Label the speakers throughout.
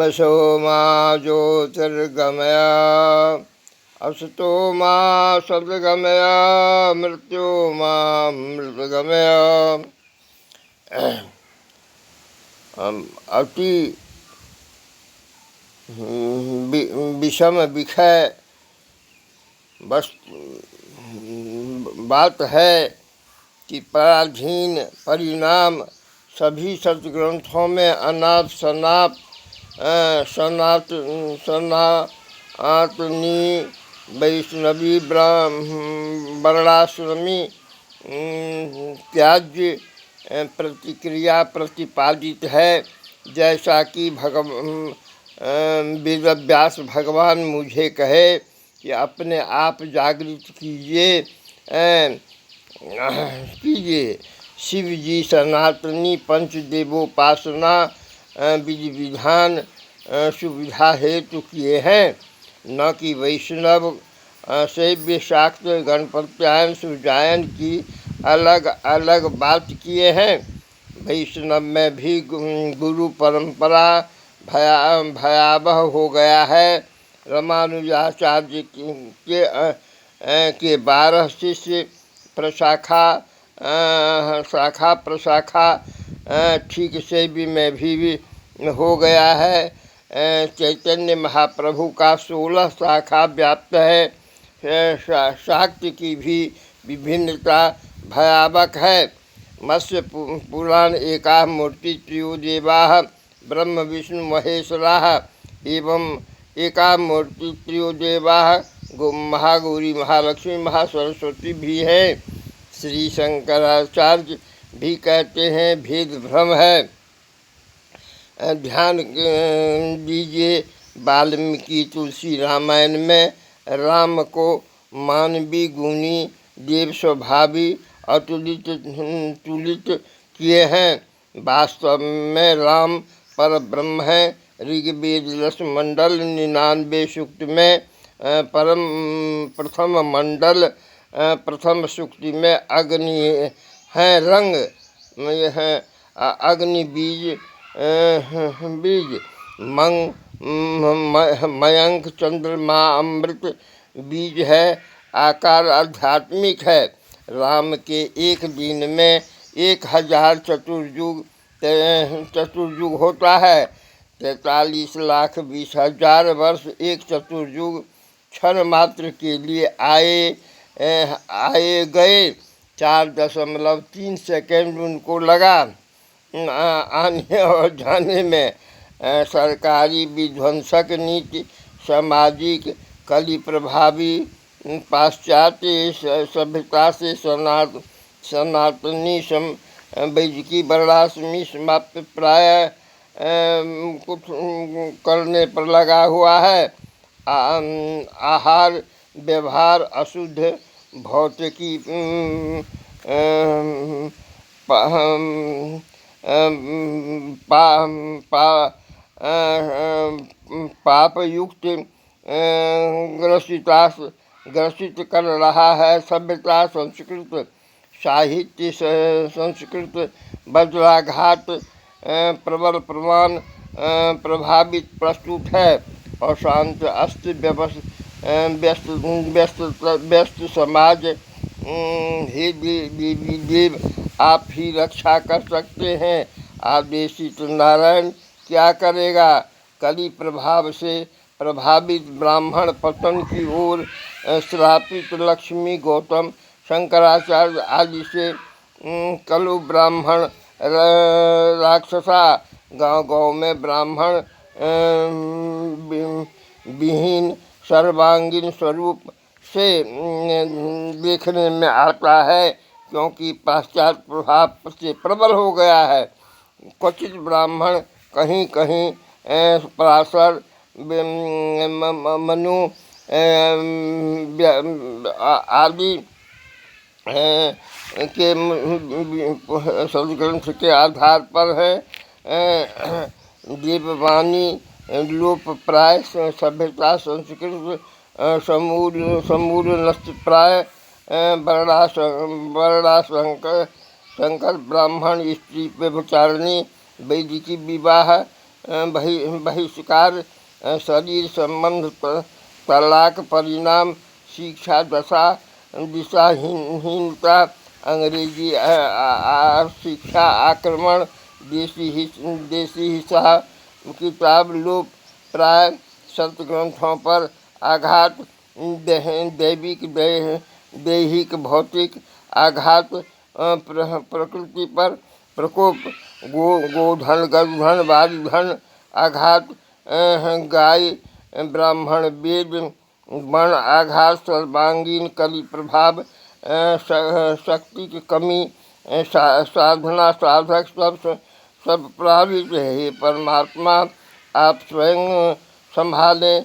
Speaker 1: तमसो मा ज्योतिर्गमय असतो मा सद्गमय मृत्यु मा मृतगमय। अति विषम विषय बात है कि पराधीन परिणाम सभी सत्ग्रंथों में अनाथ सनातनी वैष्णवी वर्णाश्रमी त्याज्य प्रतिक्रिया प्रतिपादित है। जैसा कि वेदव्यास भगवान मुझे कहे कि अपने आप जागृत कीजिए शिव जी सनातनी पंचदेवोपासना विधि विधान सुविधा हेतु किए हैं, न कि वैष्णव शैव्य शाक्त गणपत्यायन सुजायन की अलग अलग बात किए हैं। वैष्णव में भी गुरु परंपरा भयावह हो गया है। रामानुजाचार्य के 12 शिष्य शाखा प्रशाखा ठीक से भी में भी हो गया है। चैतन्य महाप्रभु का 16 शाखा व्याप्त है। शाक्ति की भी विभिन्नता भयावक है। मत्स्य पुराण एका मूर्ति त्रयो देवा ब्रह्म विष्णु महेश्वराः एवं एका मूर्ति त्रयो देवा महागौरी महालक्ष्मी महासरस्वती भी है। श्री शंकराचार्य भी कहते हैं भेद भ्रम है। ध्यान दीजिए, वाल्मीकि तुलसी रामायण में राम को मानवी गुणी देव स्वभावी तुलित किए हैं। वास्तव में राम पर ब्रह्म है। ऋग्वेद 10 मंडल 99 सूक्त में प्रथम सूक्ति में अग्नि है रंग, यह अग्नि बीज मयंक चंद्रमा अमृत बीज है। आकार आध्यात्मिक है। राम के एक दिन में 1000 चतुर्युग होता है। 43,20,000 वर्ष एक चतुर्युग क्षण मात्र के लिए आए गए। 4.3 सेकेंड उनको लगा आने और जाने में। सरकारी विध्वंसक नीति, सामाजिक कली प्रभावी पाश्चात्य सभ्यता से सनातनी वैदिकी वर्णाश्रमी समाप्त प्राय कुछ करने पर लगा हुआ है। आहार व्यवहार अशुद्ध भौतिकी पाप युक्त ग्रसित कर रहा है। सभ्यता संस्कृत साहित्य संस्कृत वज्राघात प्रबल प्रमाण प्रभावित प्रस्तुत है। अशांत अस्त व्यस्त समाज हे देव आप ही रक्षा कर सकते हैं। आदेशित नारायण क्या करेगा। कली प्रभाव से प्रभावित ब्राह्मण पतन की ओर श्रापित लक्ष्मी गौतम शंकराचार्य आदि से कलु ब्राह्मण राक्षसा गांव में ब्राह्मण विहीन सर्वांगीण स्वरूप से देखने में आता है, क्योंकि पाश्चात्य प्रभाव से प्रबल हो गया है। क्वचित ब्राह्मण कहीं कहीं पराशर मनु आदि के सदग्रंथ के आधार पर है। देववाणी लोप प्राय सभ्यता संस्कृत समूल नष्ट प्राय वर्णाशंकर ब्राह्मण स्त्री व्यभिचारिणी वैदिकी विवाह बहिष्कार, शरीर संबंध, तलाक, परिणाम, शिक्षा दशा, दिशाहीनता, अंग्रेजी शिक्षा, आक्रमण, देसी हिस्सा, किताब लोप, प्राय सत्य ग्रंथों पर आघात, दैहिक भौतिक आघात, प्रकृति पर प्रकोप, गोधन गधन वायुधन आघात, गाय ब्राह्मण वेद वर्ण आघात, सर्वांगीण कली प्रभाव, शक्ति की कमी, साधना साधक सब प्रभावित है। हे परमात्मा, आप स्वयं संभालें,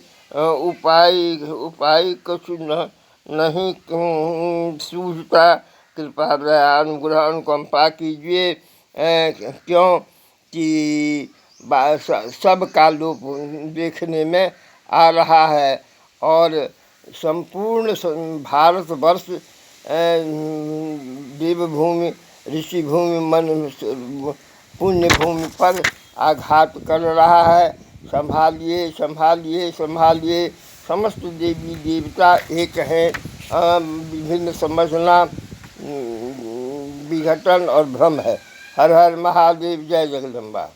Speaker 1: उपाय कुछ नहीं सूझता, कृपा दया अनुग्रह अनुकंपा कीजिए, क्योंकि सब का लोप देखने में आ रहा है और संपूर्ण भारतवर्ष देवभूमि, ऋषिभूमि, मन पुण्य भूमि पर आघात कर रहा है। संभालिए संभालिए संभालिए। समस्त देवी देवता एक हैं, विभिन्न समझना विघटन और भ्रम है। हर हर महादेव, जय जगदम्बा।